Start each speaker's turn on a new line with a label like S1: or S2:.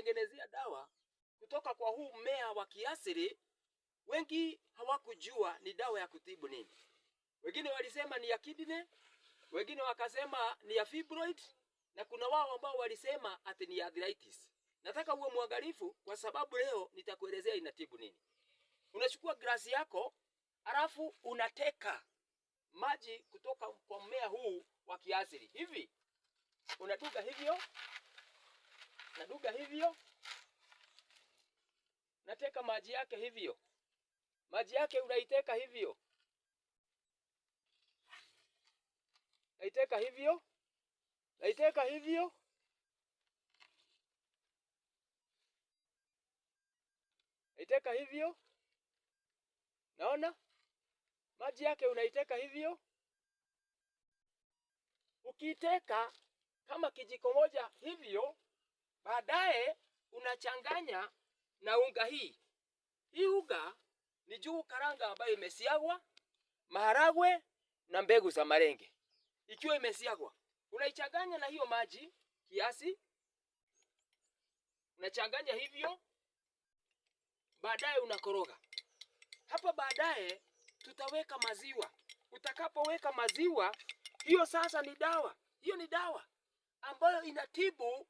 S1: kuwatengenezea dawa kutoka kwa huu mmea wa kiasili, wengi hawakujua ni dawa ya kutibu nini. Wengine walisema ni ya kidney, wengine wakasema ni ya fibroid, na kuna wao ambao walisema ati ni arthritis. Nataka uwe mwangalifu kwa sababu leo nitakuelezea inatibu nini. Unachukua glasi yako, alafu unateka maji kutoka kwa mmea huu wa kiasili. Hivi unaduga hivyo, naduga hivyo, nateka maji yake hivyo. Maji yake unaiteka hivyo, naiteka hivyo, naiteka hivyo, naiteka hivyo. Naona maji yake unaiteka hivyo. Ukiiteka kama kijiko moja hivyo, baadaye unachanganya na unga hii. Hii unga ni njugu karanga ambayo imesiagwa, maharagwe na mbegu za malenge. Ikiwa imesiagwa, unaichanganya na hiyo maji kiasi, unachanganya hivyo, baadaye unakoroga. Hapa baadaye tutaweka maziwa. Utakapoweka maziwa, hiyo sasa ni dawa. Hiyo ni dawa ambayo inatibu